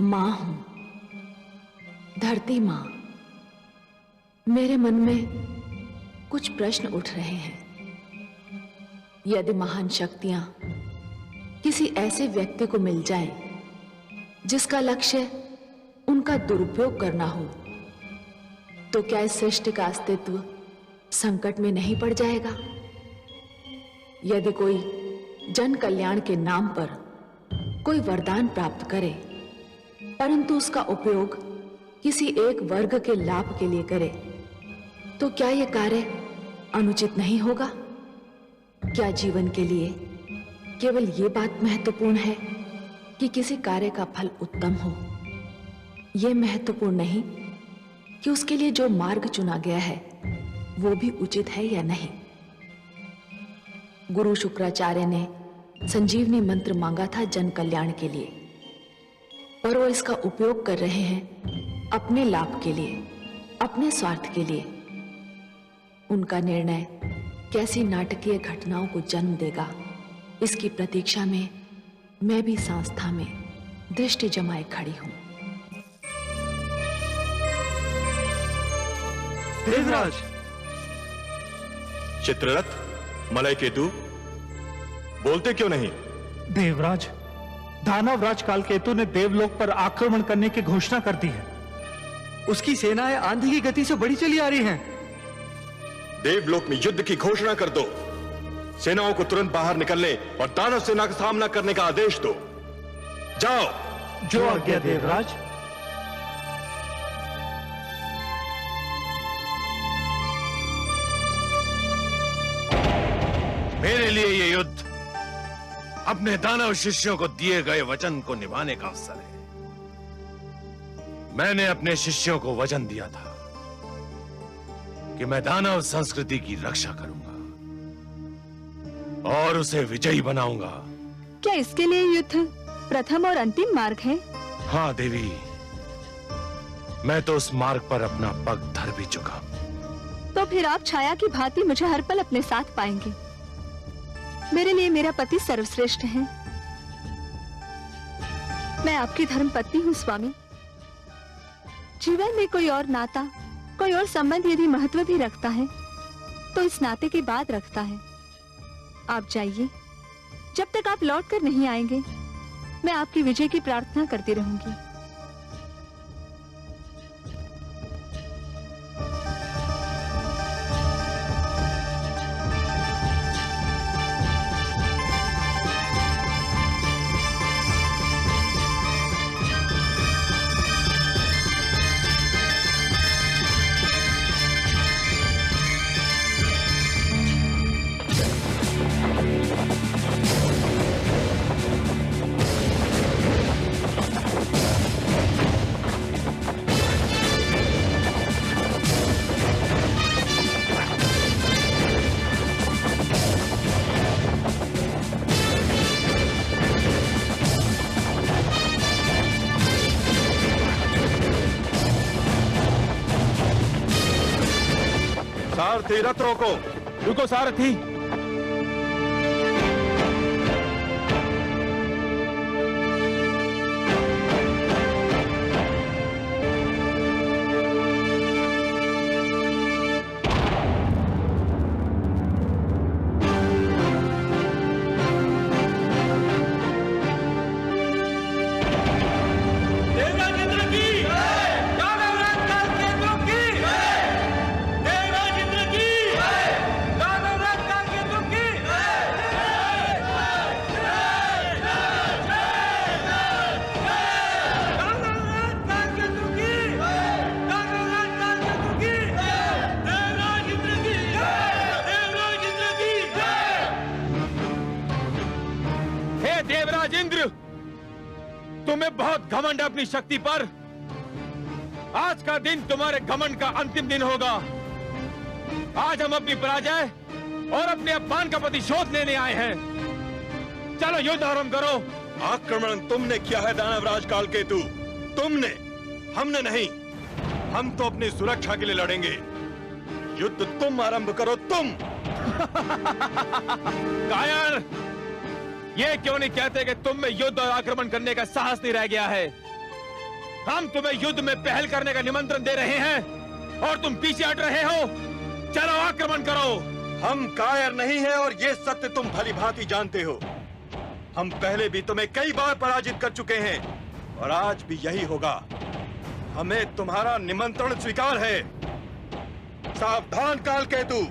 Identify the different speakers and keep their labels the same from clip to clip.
Speaker 1: मां हूं, धरती मां। मेरे मन में कुछ प्रश्न उठ रहे हैं। यदि महान शक्तियां किसी ऐसे व्यक्ति को मिल जाएं, जिसका लक्ष्य उनका दुरुपयोग करना हो, तो क्या इस सृष्टि का अस्तित्व संकट में नहीं पड़ जाएगा? यदि कोई जन कल्याण के नाम पर कोई वरदान प्राप्त करे, परंतु उसका उपयोग किसी एक वर्ग के लाभ के लिए करे, तो क्या यह कार्य अनुचित नहीं होगा? क्या जीवन के लिए केवल यह बात महत्वपूर्ण है कि किसी कार्य का फल उत्तम हो? यह महत्वपूर्ण नहीं कि उसके लिए जो मार्ग चुना गया है वो भी उचित है या नहीं। गुरु शुक्राचार्य ने संजीवनी मंत्र मांगा था जन कल्याण के लिए, पर वो इसका उपयोग कर रहे हैं अपने लाभ के लिए, अपने स्वार्थ के लिए। उनका निर्णय कैसी नाटकीय घटनाओं को जन्म देगा, इसकी प्रतीक्षा में मैं भी संस्था में दृष्टि जमाए खड़ी हूं।
Speaker 2: देवराज! चित्ररथ, मलय केतु, बोलते क्यों नहीं?
Speaker 3: देवराज, दानवराज कालकेतु ने देवलोक पर आक्रमण करने की घोषणा कर दी है।
Speaker 2: उसकी सेनाएं आंधी की गति से बढ़ी चली आ रही हैं।
Speaker 4: देवलोक में युद्ध की घोषणा कर दो। सेनाओं को तुरंत बाहर निकलने और दानव सेना का सामना करने का आदेश दो। जाओ।
Speaker 3: जो आज्ञा देवराज।
Speaker 5: मेरे लिए ये युद्ध अपने दानव शिष्यों को दिए गए वचन को निभाने का अवसर है। मैंने अपने शिष्यों को वचन दिया था कि मैं दानव संस्कृति की रक्षा करूंगा और उसे विजयी बनाऊंगा।
Speaker 6: क्या इसके लिए युद्ध प्रथम और अंतिम मार्ग है?
Speaker 5: हाँ देवी, मैं तो उस मार्ग पर अपना पग धर भी चुका।
Speaker 6: तो फिर आप छाया की भांति मुझे हर पल अपने साथ पाएंगे। मेरे लिए मेरा पति सर्वश्रेष्ठ है। मैं आपकी धर्मपत्नी हूँ स्वामी। जीवन में कोई और नाता, कोई और संबंध यदि महत्व भी रखता है, तो इस नाते के बाद रखता है। आप जाइए। जब तक आप लौट कर नहीं आएंगे, मैं आपकी विजय की प्रार्थना करती रहूंगी।
Speaker 4: सारथी, रथ रोको।
Speaker 3: रुको सारथी।
Speaker 7: तुम्हें बहुत घमंड है अपनी शक्ति पर। आज का दिन तुम्हारे घमंड का अंतिम दिन होगा। आज हम अपनी पराजय और अपने अपमान का प्रतिशोध लेने आए हैं। चलो युद्ध आरंभ करो।
Speaker 4: आक्रमण तुमने किया है दानवराज कालकेतु, तुमने, हमने नहीं। हम तो अपनी सुरक्षा के लिए लड़ेंगे। युद्ध तुम आरंभ करो, तुम।
Speaker 7: कायर, ये क्यों नहीं कहते कि तुम में युद्ध और आक्रमण करने का साहस नहीं रह गया है? हम तुम्हें युद्ध में पहल करने का निमंत्रण दे रहे हैं और तुम पीछे हट रहे हो। चलो आक्रमण करो।
Speaker 4: हम कायर नहीं हैं और ये सत्य तुम भली भांति जानते हो। हम पहले भी तुम्हें कई बार पराजित कर चुके हैं और आज भी यही होगा। हमें तुम्हारा निमंत्रण स्वीकार है। सावधान कालकेतु।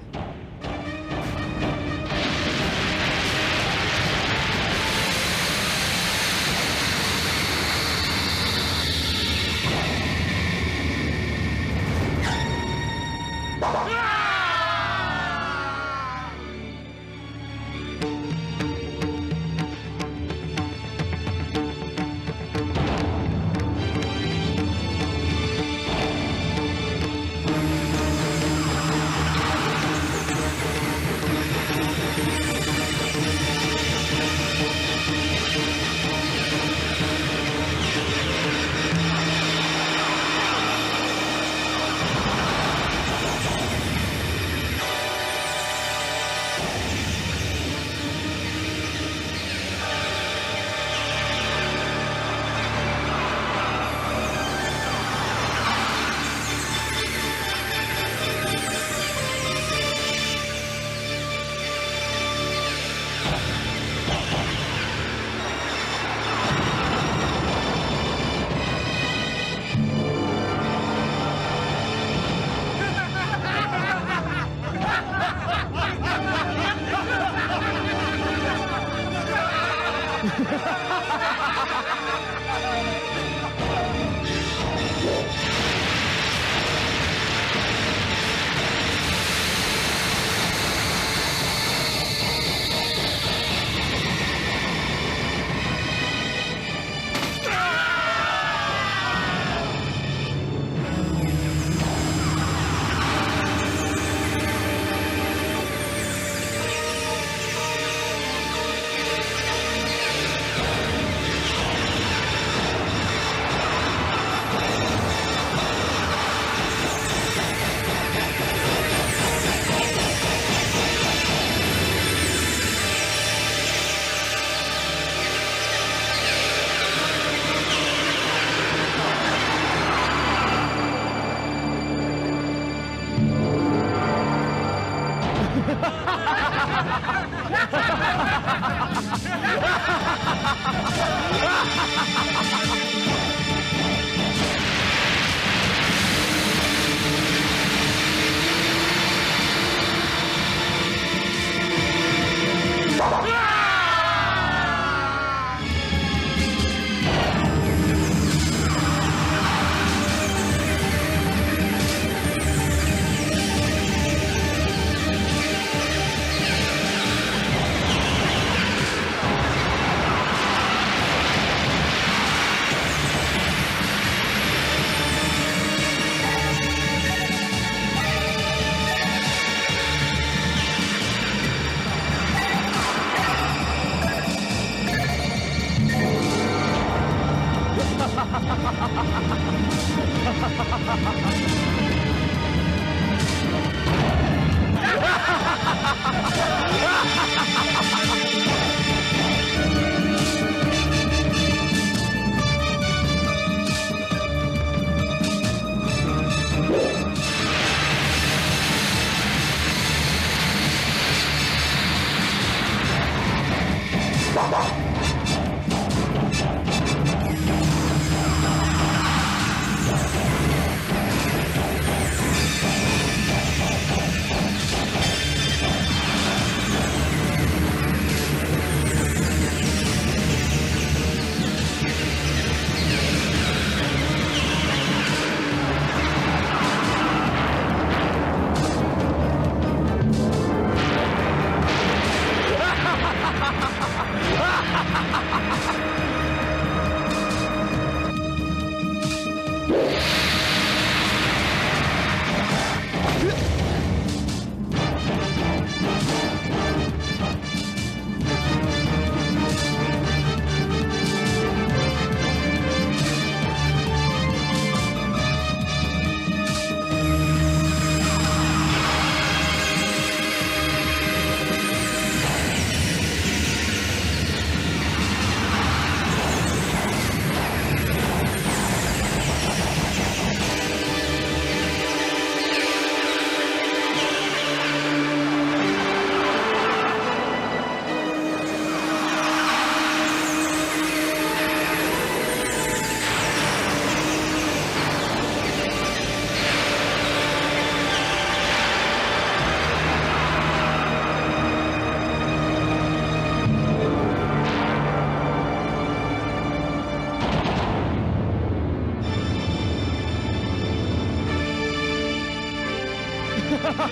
Speaker 7: अब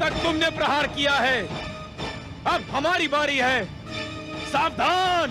Speaker 7: तक तुमने प्रहार किया है, अब हमारी बारी है। सावधान!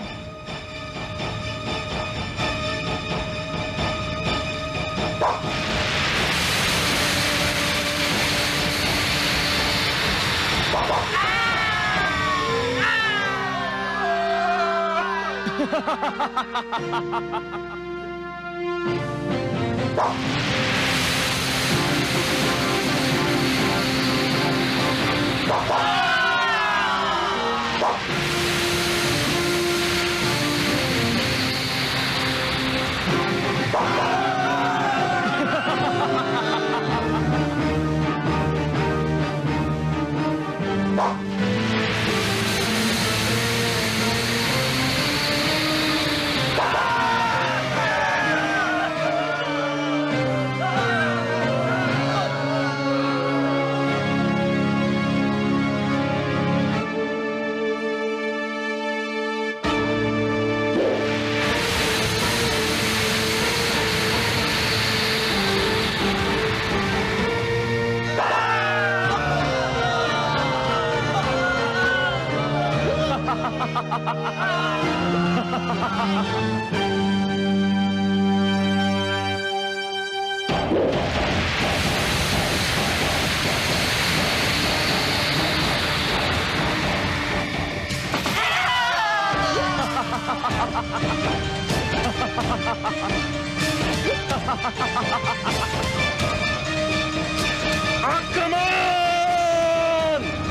Speaker 7: आक्रमण!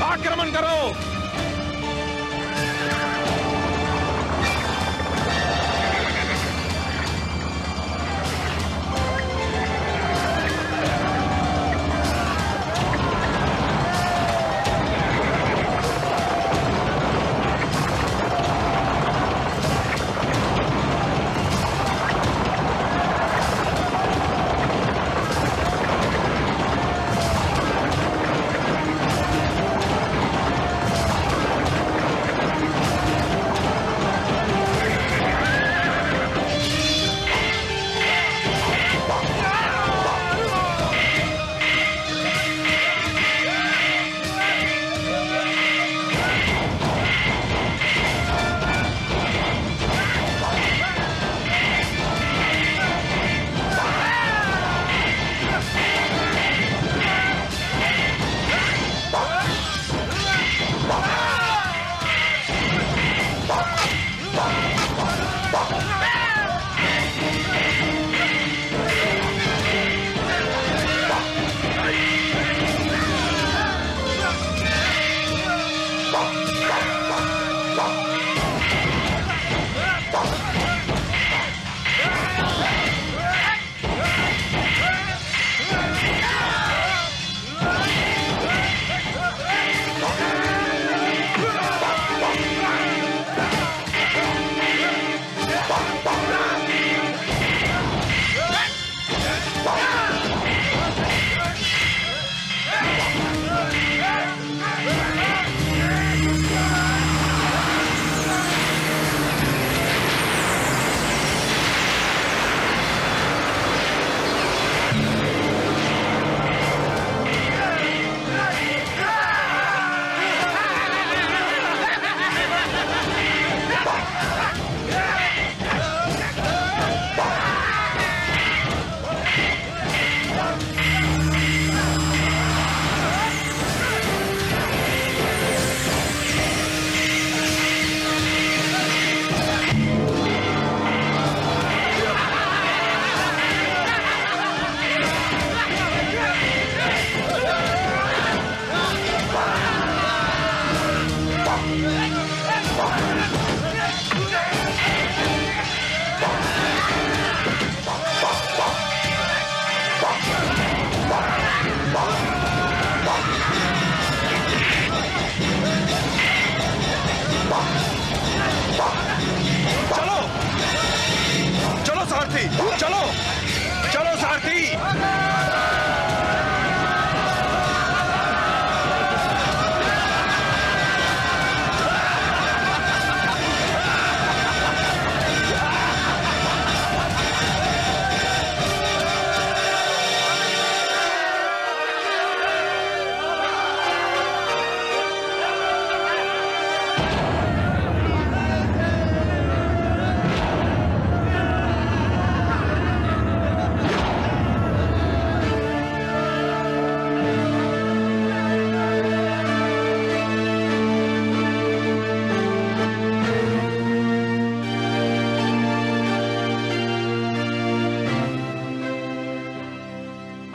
Speaker 7: आक्रमण करो!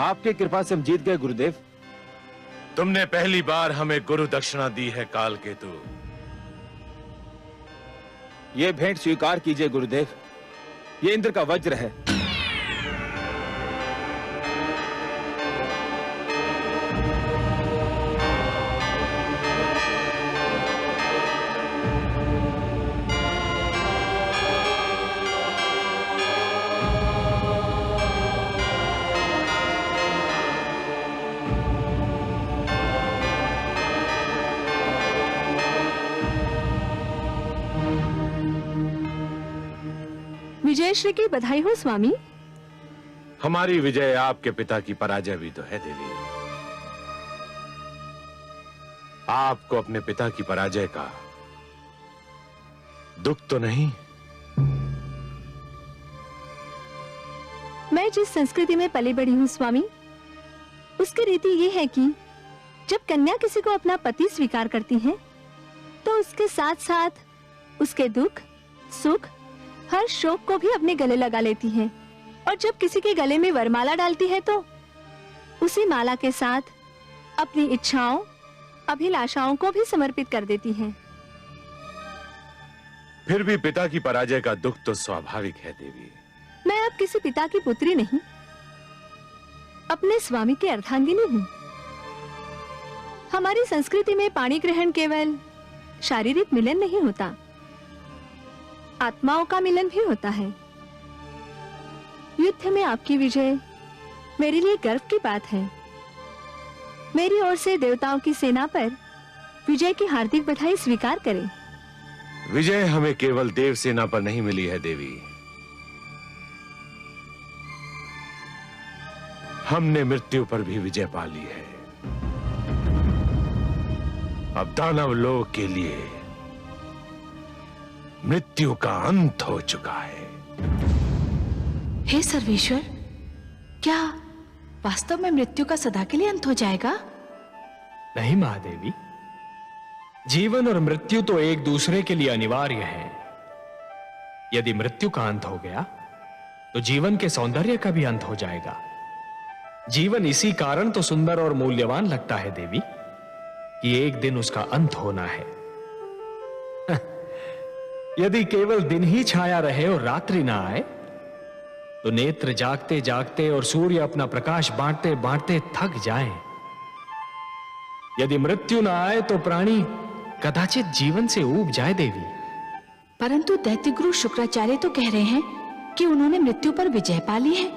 Speaker 7: आपकी कृपा से हम जीत गए गुरुदेव।
Speaker 5: तुमने पहली बार हमें गुरु दक्षिणा दी है कालकेतु।
Speaker 7: ये भेंट स्वीकार कीजिए गुरुदेव, ये इंद्र का वज्र है।
Speaker 6: विजयश्री की बधाई हो स्वामी।
Speaker 5: हमारी विजय आपके पिता की पराजय भी तो है देवी। आपको अपने पिता की पराजय का दुख तो नहीं?
Speaker 6: मैं जिस संस्कृति में पली बड़ी हूँ स्वामी, उसकी रीति ये है कि जब कन्या किसी को अपना पति स्वीकार करती है तो उसके साथ साथ उसके दुख, सुख, हर शोक को भी अपने गले लगा लेती है। और जब किसी के गले में वरमाला डालती है तो उसी माला के साथ अपनी इच्छाओं, अभिलाषाओं को भी समर्पित कर देती है।
Speaker 5: फिर भी पिता की पराजय का दुख तो स्वाभाविक है देवी।
Speaker 6: मैं अब किसी पिता की पुत्री नहीं, अपने स्वामी की अर्धांगिनी हूँ। हमारी संस्कृति में पाणी ग्रहण केवल शारीरिक मिलन नहीं होता, आत्माओं का मिलन भी होता है। युद्ध में आपकी विजय मेरे लिए गर्व की बात है। मेरी ओर से देवताओं की सेना पर विजय की हार्दिक बधाई स्वीकार करें।
Speaker 5: विजय हमें केवल देव सेना पर नहीं मिली है देवी, हमने मृत्यु पर भी विजय पा ली है। अब दानव लोक के लिए मृत्यु का अंत हो चुका है।
Speaker 1: हे सर्वेश्वर, क्या वास्तव में मृत्यु का सदा के लिए अंत हो जाएगा?
Speaker 8: नहीं महादेवी, जीवन और मृत्यु तो एक दूसरे के लिए अनिवार्य है। यदि मृत्यु का अंत हो गया तो जीवन के सौंदर्य का भी अंत हो जाएगा। जीवन इसी कारण तो सुंदर और मूल्यवान लगता है देवी कि एक दिन उसका अंत होना है। यदि केवल दिन ही छाया रहे और रात्रि ना आए तो नेत्र जागते जागते और सूर्य अपना प्रकाश बांटते बांटते थक जाएं। यदि मृत्यु ना आए तो प्राणी कदाचित जीवन से ऊब जाए देवी।
Speaker 1: परंतु दैत्य गुरु शुक्राचार्य तो कह रहे हैं कि उन्होंने मृत्यु पर विजय पा ली है।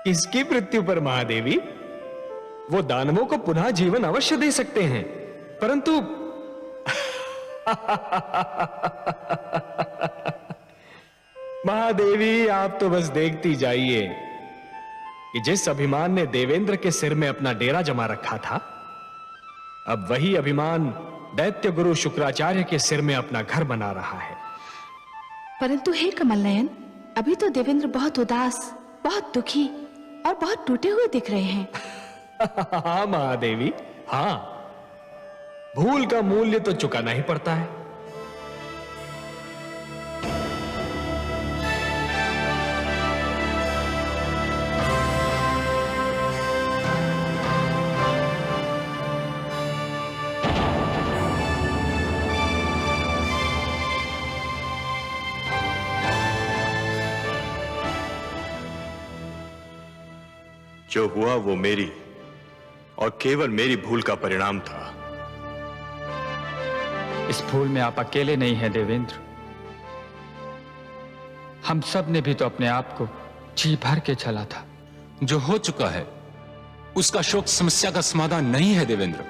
Speaker 8: किसकी मृत्यु पर महादेवी? वो दानवों को पुनः जीवन अवश्य दे सकते हैं, परंतु महादेवी आप तो बस देखती जाइए कि जिस अभिमान ने देवेंद्र के सिर में अपना डेरा जमा रखा था, अब वही अभिमान दैत्य गुरु शुक्राचार्य के सिर में अपना घर बना रहा है।
Speaker 1: परंतु हे कमल नयन, अभी तो देवेंद्र बहुत उदास, बहुत दुखी और बहुत टूटे हुए दिख रहे हैं।
Speaker 8: हाँ महादेवी, हाँ, भूल का मूल्य तो चुकाना ही पड़ता है।
Speaker 4: जो हुआ वो मेरी और केवल मेरी भूल का परिणाम था।
Speaker 9: इस भूल में आप अकेले नहीं हैं देवेंद्र। हम सब ने भी तो अपने आप को जी भर के छला था।
Speaker 10: जो हो चुका है उसका शोक समस्या का समाधान नहीं है देवेंद्र।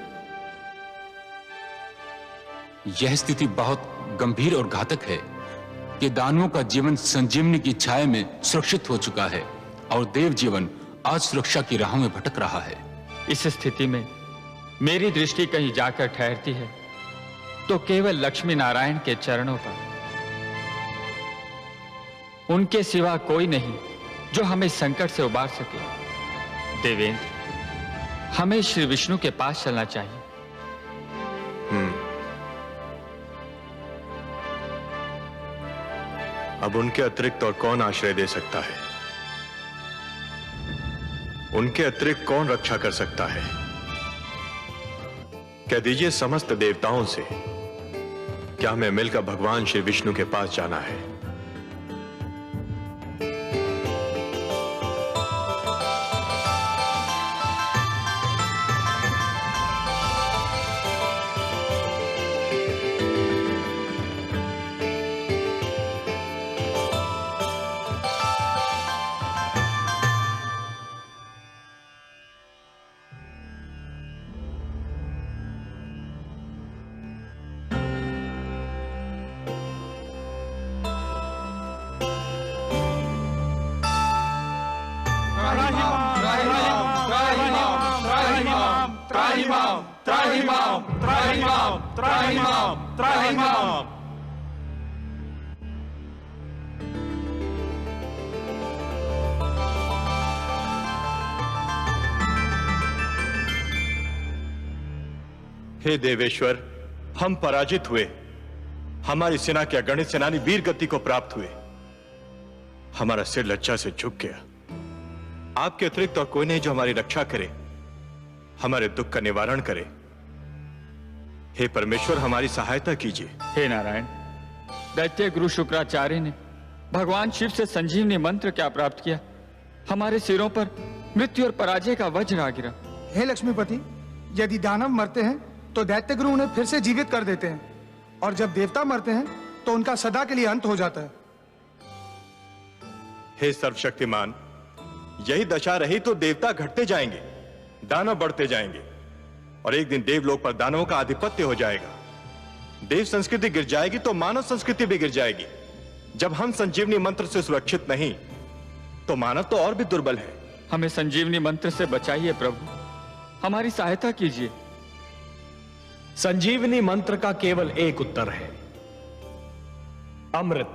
Speaker 10: यह स्थिति बहुत गंभीर और घातक है कि दानवों का जीवन संजीवनी की छाया में सुरक्षित हो चुका है और देव जीवन आज सुरक्षा की राहों में भटक रहा है।
Speaker 9: इस स्थिति में मेरी दृष्टि कहीं जाकर ठहरती है तो केवल लक्ष्मी नारायण के चरणों पर। उनके सिवा कोई नहीं जो हमें संकट से उबार सके। देवेंद्र, हमें श्री विष्णु के पास चलना चाहिए।
Speaker 4: अब उनके अतिरिक्त और कौन आश्रय दे सकता है?
Speaker 2: उनके अतिरिक्त कौन रक्षा कर सकता है? कह दीजिए समस्त देवताओं से, क्या हमें मिलकर भगवान श्री विष्णु के पास जाना है? हे देवेश्वर, हम पराजित हुए। हमारी सेना के अगणित सेनानी वीर गति को प्राप्त हुए। हमारा सिर लज्जा से झुक गया। आपके अतिरिक्त और कोई नहीं जो हमारी रक्षा करे, हमारे दुख का निवारण करे। हे परमेश्वर, हमारी सहायता कीजिए।
Speaker 9: हे नारायण, दैत्य गुरु शुक्राचार्य ने भगवान शिव से संजीवनी मंत्र क्या प्राप्त किया? हमारे सिरों पर मृत्यु और पराजय का वज्र आ गिरा।
Speaker 11: हे लक्ष्मीपति, यदि दानव मरते हैं तो दैत्य गुरु उन्हें फिर से जीवित कर देते हैं, और जब देवता मरते हैं तो उनका सदा के लिए अंत हो जाता है।
Speaker 2: हे सर्वशक्तिमान, यही दशा रही तो देवता घटते जाएंगे, दानव बढ़ते जाएंगे, और एक दिन देवलोक पर दानवों का आधिपत्य हो जाएगा। देव संस्कृति गिर जाएगी तो मानव संस्कृति भी गिर जाएगी। जब हम संजीवनी मंत्र से सुरक्षित नहीं, तो मानव तो और भी दुर्बल है।
Speaker 9: हमें संजीवनी मंत्र से बचाइए प्रभु, हमारी सहायता कीजिए।
Speaker 8: संजीवनी मंत्र का केवल एक उत्तर है, अमृत।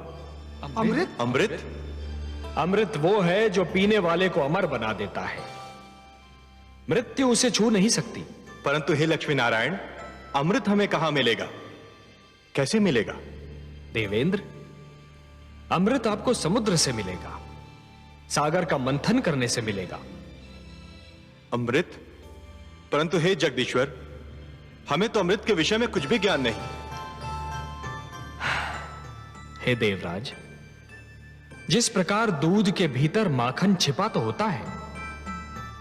Speaker 11: अमृत?
Speaker 2: अमृत?
Speaker 8: अमृत वो है जो पीने वाले को अमर बना देता है। मृत्यु उसे छू नहीं सकती।
Speaker 2: परंतु हे लक्ष्मी नारायण, अमृत हमें कहां मिलेगा, कैसे मिलेगा?
Speaker 8: देवेंद्र, अमृत आपको समुद्र से मिलेगा, सागर का मंथन करने से मिलेगा।
Speaker 2: अमृत? परंतु हे जगदीश्वर, हमें तो अमृत के विषय में कुछ भी ज्ञान नहीं।
Speaker 8: हे देवराज, जिस प्रकार दूध के भीतर माखन छिपा तो होता है,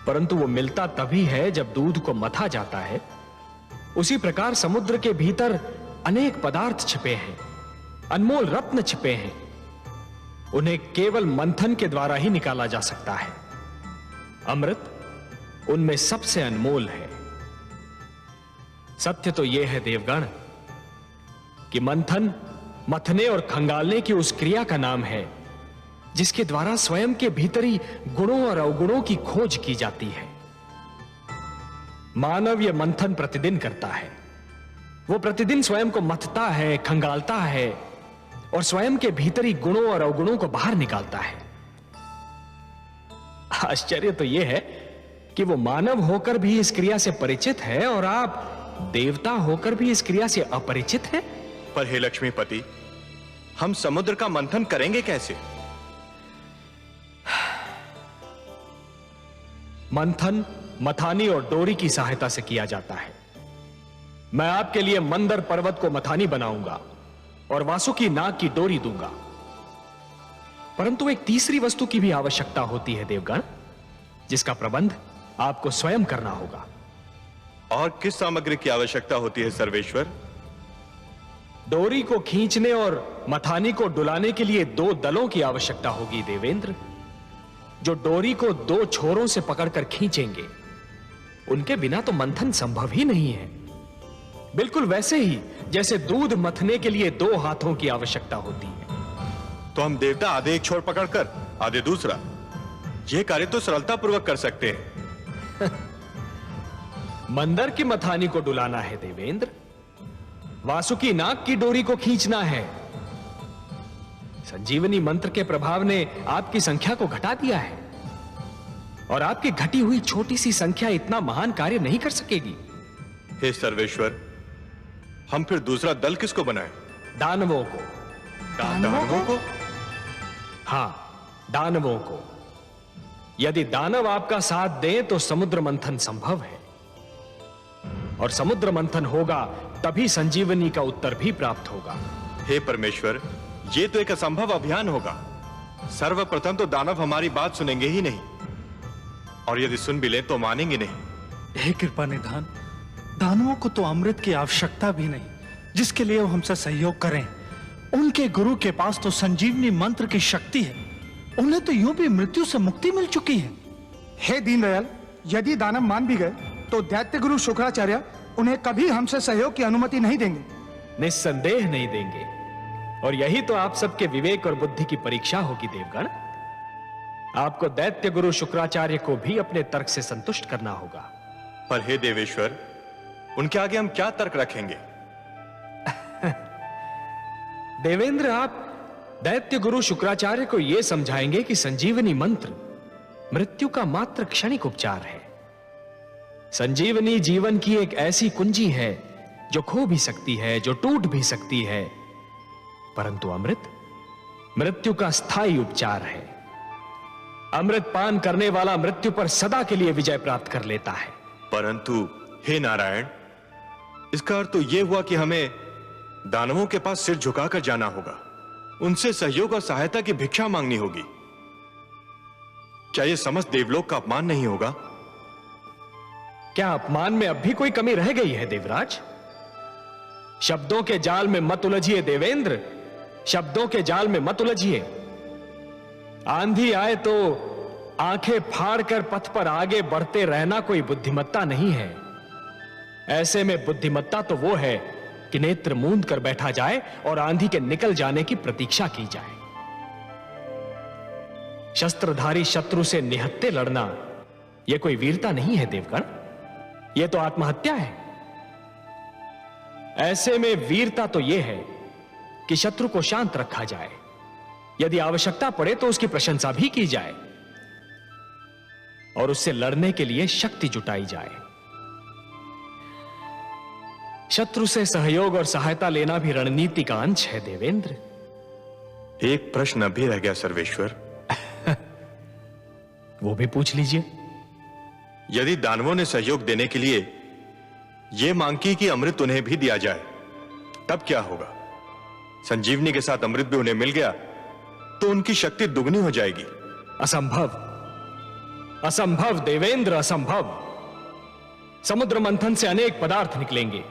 Speaker 8: परंतु वो मिलता तभी है जब दूध को मथा जाता है, उसी प्रकार समुद्र के भीतर अनेक पदार्थ छिपे हैं, अनमोल रत्न छिपे हैं। उन्हें केवल मंथन के द्वारा ही निकाला जा सकता है। अमृत उनमें सबसे अनमोल है। सत्य तो यह है देवगण कि मंथन मथने और खंगालने की उस क्रिया का नाम है जिसके द्वारा स्वयं के भीतरी गुणों और अवगुणों की खोज की जाती है। मानव यह मंथन प्रतिदिन करता है। वो प्रतिदिन स्वयं को मथता है, खंगालता है और स्वयं के भीतरी गुणों और अवगुणों को बाहर निकालता है। आश्चर्य तो यह है कि वो मानव होकर भी इस क्रिया से परिचित है और आप देवता होकर भी इस क्रिया से अपरिचित हैं।
Speaker 2: पर हे लक्ष्मीपति, हम समुद्र का मंथन करेंगे कैसे?
Speaker 8: मंथन मथानी और डोरी की सहायता से किया जाता है। मैं आपके लिए मंदर पर्वत को मथानी बनाऊंगा और वासुकी नाग की डोरी दूंगा। परंतु एक तीसरी वस्तु की भी आवश्यकता होती है देवगण, जिसका प्रबंध आपको स्वयं करना होगा।
Speaker 2: और किस सामग्री की आवश्यकता होती है सर्वेश्वर?
Speaker 8: डोरी को खींचने और मथानी को डुलाने के लिए 2 दलों की आवश्यकता होगी देवेंद्र, जो डोरी को 2 छोरों से पकड़कर खींचेंगे। उनके बिना तो मंथन संभव ही नहीं है। बिल्कुल वैसे ही जैसे दूध मथने के लिए 2 हाथों की आवश्यकता होती है।
Speaker 2: तो हम देवता आधे एक छोर पकड़कर आधे दूसरा, यह कार्य तो सरलतापूर्वक कर सकते हैं।
Speaker 8: मंदर की मथानी को डुलाना है देवेंद्र, वासुकी नाग की डोरी को खींचना है। संजीवनी मंत्र के प्रभाव ने आपकी संख्या को घटा दिया है और आपकी घटी हुई छोटी सी संख्या इतना महान कार्य नहीं कर सकेगी।
Speaker 2: हे सर्वेश्वर, हम फिर दूसरा दल किसको बनाएं?
Speaker 8: दानवों को।
Speaker 2: दानवों को?
Speaker 8: हां, दानवों को। यदि दानव आपका साथ दें तो समुद्र मंथन संभव है, और समुद्र मंथन होगा तभी संजीवनी का उत्तर भी प्राप्त होगा।
Speaker 2: हे परमेश्वर, ये तो एक असंभव अभियान होगा। सर्वप्रथम तो दानव हमारी बात सुनेंगे ही नहीं, और यदि सुन भी ले तो मानेंगे नहीं।
Speaker 3: हे कृपा निधान, दानवों को तो अमृत की आवश्यकता भी नहीं जिसके लिए वो हमसे सहयोग करें। उनके गुरु के पास तो संजीवनी मंत्र की शक्ति है, उन्हें तो यूं भी मृत्यु से मुक्ति मिल चुकी है।
Speaker 11: हे दीनदयाल, यदि दानव मान भी गए तो दैत्य गुरु शुक्राचार्य उन्हें कभी हमसे सहयोग की अनुमति नहीं देंगे।
Speaker 8: निस्संदेह नहीं देंगे, और यही तो आप सबके विवेक और बुद्धि की परीक्षा होगी देवगण। आपको दैत्य गुरु शुक्राचार्य को भी अपने तर्क से संतुष्ट करना होगा।
Speaker 2: पर हे देवेश्वर, उनके आगे हम क्या तर्क रखेंगे?
Speaker 8: देवेंद्र, आप दैत्य गुरु शुक्राचार्य को यह समझाएंगे कि संजीवनी मंत्र मृत्यु का मात्र क्षणिक उपचार है। संजीवनी जीवन की एक ऐसी कुंजी है जो खो भी सकती है, जो टूट भी सकती है, परंतु अमृत मृत्यु का स्थायी उपचार है। अमृत पान करने वाला मृत्यु पर सदा के लिए विजय प्राप्त कर लेता है।
Speaker 2: परंतु हे नारायण, इसका अर्थ तो यह हुआ कि हमें दानवों के पास सिर झुकाकर जाना होगा, उनसे सहयोग और सहायता की भिक्षा मांगनी होगी। क्या यह समस्त देवलोक का अपमान नहीं होगा?
Speaker 8: क्या अपमान में अब भी कोई कमी रह गई है देवराज? शब्दों के जाल में मत उलझिए देवेंद्र, शब्दों के जाल में मत उलझिए। आंधी आए तो आंखें फाड़कर पथ पर आगे बढ़ते रहना कोई बुद्धिमत्ता नहीं है। ऐसे में बुद्धिमत्ता तो वो है कि नेत्र मूंद कर बैठा जाए और आंधी के निकल जाने की प्रतीक्षा की जाए। शस्त्रधारी शत्रु से निहत्थे लड़ना यह कोई वीरता नहीं है देवगण, यह तो आत्महत्या है। ऐसे में वीरता तो यह है कि शत्रु को शांत रखा जाए, यदि आवश्यकता पड़े तो उसकी प्रशंसा भी की जाए और उससे लड़ने के लिए शक्ति जुटाई जाए। शत्रु से सहयोग और सहायता लेना भी रणनीति का अंश है देवेंद्र।
Speaker 2: एक प्रश्न अभी रह गया सर्वेश्वर।
Speaker 8: वो भी पूछ लीजिए।
Speaker 2: यदि दानवों ने सहयोग देने के लिए यह मांग की कि अमृत उन्हें भी दिया जाए, तब क्या होगा? संजीवनी के साथ अमृत भी उन्हें मिल गया तो उनकी शक्ति दुगनी हो जाएगी।
Speaker 8: असंभव, असंभव देवेंद्र, असंभव। समुद्र मंथन से अनेक पदार्थ निकलेंगे,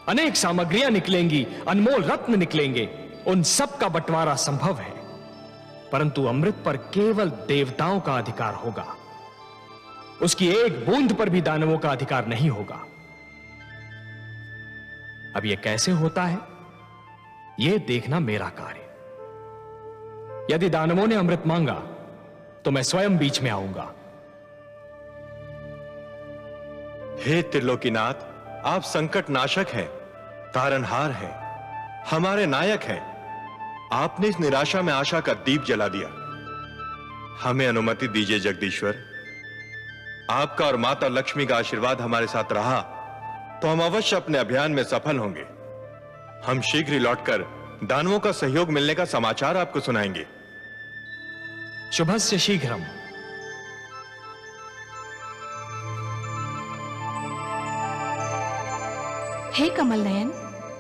Speaker 8: अनेक सामग्रियां निकलेंगी, अनमोल रत्न निकलेंगे, उन सब का बंटवारा संभव है, परंतु अमृत पर केवल देवताओं का अधिकार होगा। उसकी एक बूंद पर भी दानवों का अधिकार नहीं होगा। अब यह कैसे होता है, यह देखना मेरा कार्य। यदि दानवों ने अमृत मांगा तो मैं स्वयं बीच में आऊंगा।
Speaker 2: हे त्रिलोकीनाथ, आप संकट नाशक हैं, तारनहार हैं, हमारे नायक हैं। आपने इस निराशा में आशा का दीप जला दिया। हमें अनुमति दीजिए जगदीश्वर। आपका और माता लक्ष्मी का आशीर्वाद हमारे साथ रहा तो हम अवश्य अपने अभियान में सफल होंगे। हम शीघ्र ही लौटकर दानवों का सहयोग मिलने का समाचार आपको सुनाएंगे।
Speaker 8: शुभस्य शीघ्रम।
Speaker 12: हे कमल नयन,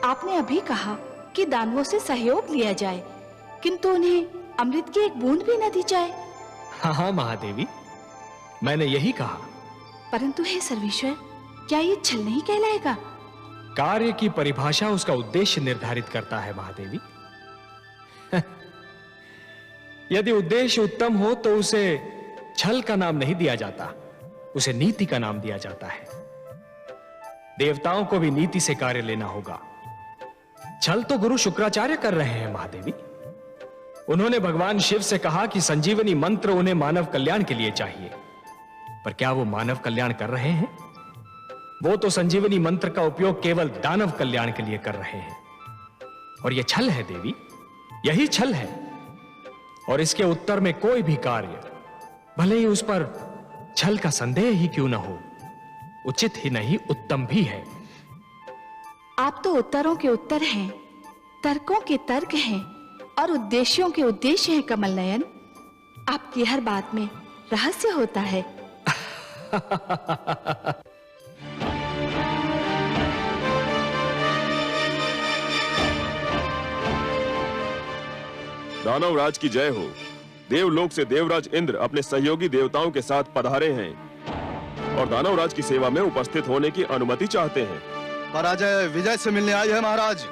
Speaker 12: आपने अभी कहा कि दानवों से सहयोग लिया जाए, किंतु उन्हें अमृत की एक बूंद भी न दी जाए।
Speaker 8: हाँ महादेवी, मैंने यही कहा।
Speaker 12: परंतु हे सर्वेश्वर, क्या ये छल नहीं कहलाएगा?
Speaker 8: कार्य की परिभाषा उसका उद्देश्य निर्धारित करता है महादेवी। यदि उद्देश्य उत्तम हो तो उसे छल का नाम नहीं दिया जाता, उसे नीति का नाम दिया जाता है। देवताओं को भी नीति से कार्य लेना होगा। छल तो गुरु शुक्राचार्य कर रहे हैं महादेवी। उन्होंने भगवान शिव से कहा कि संजीवनी मंत्र उन्हें मानव कल्याण के लिए चाहिए, पर क्या वो मानव कल्याण कर रहे हैं? वो तो संजीवनी मंत्र का उपयोग केवल दानव कल्याण के लिए कर रहे हैं, और यह छल है देवी, यही छल है। और इसके उत्तर में कोई भी कार्य, भले ही उस पर छल का संदेह ही क्यों न हो, उचित ही नहीं उत्तम भी है।
Speaker 12: आप तो उत्तरों के उत्तर हैं, तर्कों के तर्क हैं और उद्देश्यों के उद्देश्य हैं कमल नयन। आपकी हर बात में रहस्य होता है।
Speaker 7: दानवराज की जय हो। देवलोक से देवराज इंद्र अपने सहयोगी देवताओं के साथ पधारे हैं और दानवराज की सेवा में उपस्थित होने की अनुमति चाहते हैं।
Speaker 11: पराजय विजय से मिलने आई है महाराज,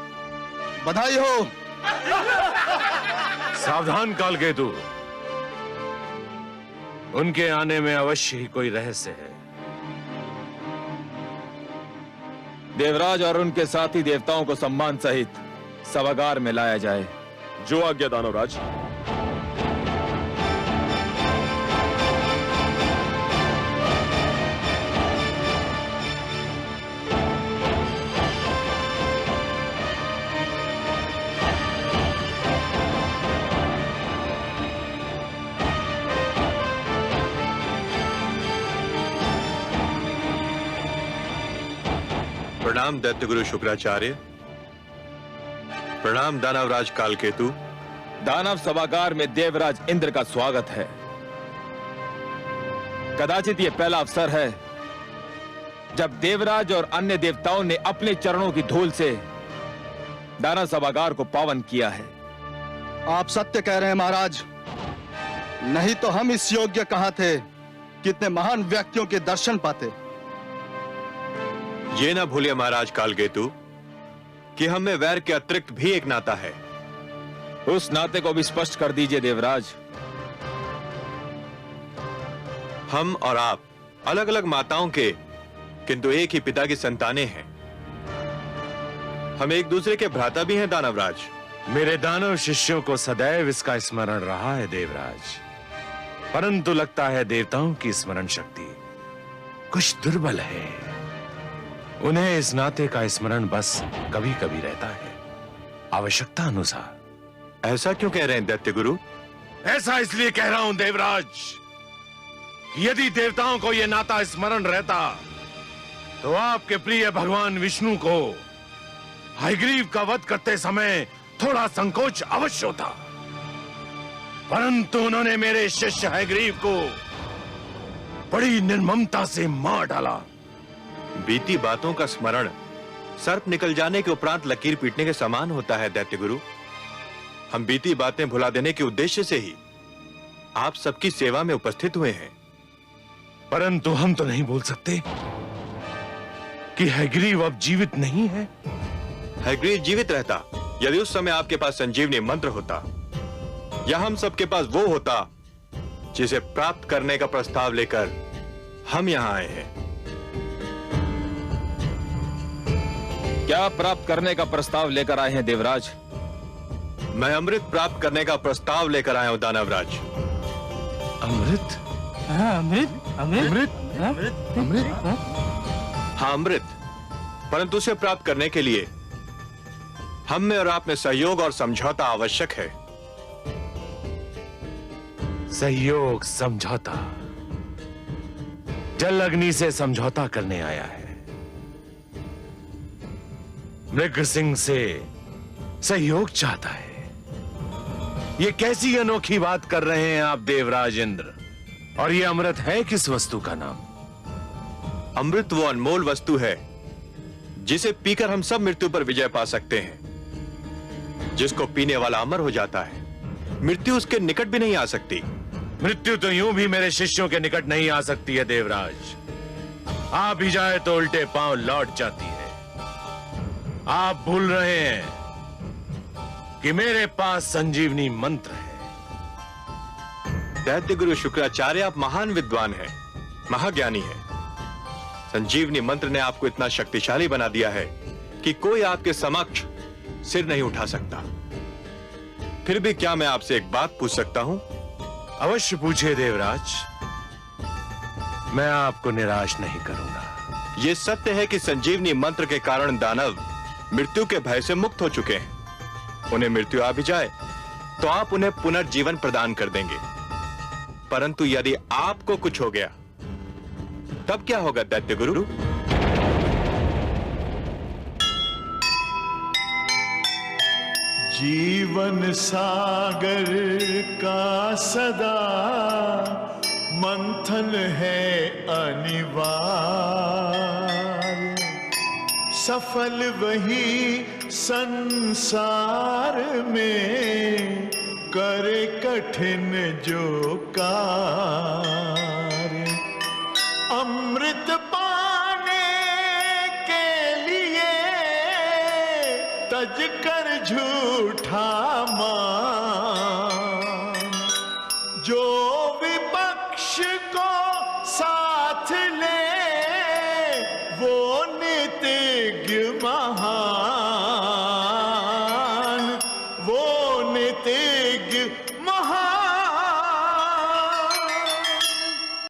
Speaker 11: बधाई हो।
Speaker 5: सावधान कालकेतु, उनके आने में अवश्य ही कोई रहस्य है।
Speaker 9: देवराज और उनके साथी देवताओं को सम्मान सहित सभागार में लाया जाए।
Speaker 7: जो आज्ञा दानवराज।
Speaker 2: प्रणाम दैत्यगुरु शुक्राचार्य। प्रणाम दानवराज कालकेतु।
Speaker 9: दानव सभागार में देवराज इंद्र का स्वागत है। कदाचित यह पहला अवसर है जब देवराज और अन्य देवताओं ने अपने चरणों की धूल से दानव सभागार को पावन किया है।
Speaker 11: आप सत्य कह रहे हैं महाराज, नहीं तो हम इस योग्य कहां थे, कितने महान व्यक्तियों के दर्शन पाते।
Speaker 2: ये ना भूलिए महाराज कालकेतु कि हम में वैर के अतिरिक्त भी एक नाता है।
Speaker 9: उस नाते को भी स्पष्ट कर दीजिए देवराज।
Speaker 2: हम और आप अलग अलग माताओं के किंतु एक ही पिता की संतानें हैं। हम एक दूसरे के भ्राता भी हैं दानवराज।
Speaker 5: मेरे दानव शिष्यों को सदैव इसका स्मरण रहा है देवराज, परंतु लगता है देवताओं की स्मरण शक्ति कुछ दुर्बल है। उन्हें इस नाते का स्मरण बस कभी कभी रहता है, आवश्यकता अनुसार।
Speaker 2: ऐसा क्यों कह रहे हैं दैत्य गुरु?
Speaker 5: ऐसा इसलिए कह रहा हूं देवराज, यदि देवताओं को यह नाता स्मरण रहता तो आपके प्रिय भगवान विष्णु को हयग्रीव का वध करते समय थोड़ा संकोच अवश्य होता, परंतु उन्होंने मेरे शिष्य हयग्रीव को बड़ी निर्ममता से मार डाला।
Speaker 2: बीती बातों का स्मरण सर्प निकल जाने के उपरांत लकीर पीटने के समान होता है दैत्य गुरु। हम बीती बातें भुला देने के उद्देश्य से ही आप सबकी सेवा में उपस्थित हुए हैं।
Speaker 5: परंतु हम तो नहीं बोल सकते कि हयग्रीव अब जीवित नहीं है।
Speaker 2: हयग्रीव जीवित रहता यदि उस समय आपके पास संजीवनी मंत्र होता, या हम सबके पास वो होता जिसे प्राप्त करने का प्रस्ताव लेकर हम यहां आए हैं।
Speaker 9: क्या प्राप्त करने का प्रस्ताव लेकर आए हैं देवराज?
Speaker 2: मैं अमृत प्राप्त करने का प्रस्ताव लेकर आया हूं दानवराज।
Speaker 5: अमृत?
Speaker 2: हाँ अमृत, परंतु उसे प्राप्त करने के लिए हम में और आप में सहयोग और समझौता आवश्यक है।
Speaker 5: सहयोग, समझौता? जल अग्नि से समझौता करने आया है, मृग सिंह से सहयोग चाहता है। ये कैसी अनोखी बात कर रहे हैं आप देवराज इंद्र? और ये अमृत है किस वस्तु का नाम?
Speaker 2: अमृत वो अनमोल वस्तु है जिसे पीकर हम सब मृत्यु पर विजय पा सकते हैं। जिसको पीने वाला अमर हो जाता है, मृत्यु उसके निकट भी नहीं आ सकती।
Speaker 5: मृत्यु तो यूं भी मेरे शिष्यों के निकट नहीं आ सकती है देवराज। आ भी जाए तो उल्टे पांव लौट जाती है। आप भूल रहे हैं कि मेरे पास संजीवनी मंत्र है।
Speaker 2: दैत्य गुरु शुक्राचार्य, आप महान विद्वान हैं, महाज्ञानी हैं। संजीवनी मंत्र ने आपको इतना शक्तिशाली बना दिया है कि कोई आपके समक्ष सिर नहीं उठा सकता। फिर भी क्या मैं आपसे एक बात पूछ सकता हूं?
Speaker 5: अवश्य पूछिए देवराज, मैं आपको निराश नहीं करूंगा।
Speaker 2: यह सत्य है कि संजीवनी मंत्र के कारण दानव मृत्यु के भय से मुक्त हो चुके हैं। उन्हें मृत्यु आ भी जाए तो आप उन्हें पुनर्जीवन प्रदान कर देंगे। परंतु यदि आपको कुछ हो गया तब क्या होगा दैत्य गुरु?
Speaker 13: जीवन सागर का सदा मंथन है अनिवार्य, सफल वही संसार में करे कठिन जो कार्य। अमृत पाने के लिए तज कर झूठा मान, जो विपक्ष को साथ ले वो नीतिज्ञ महान।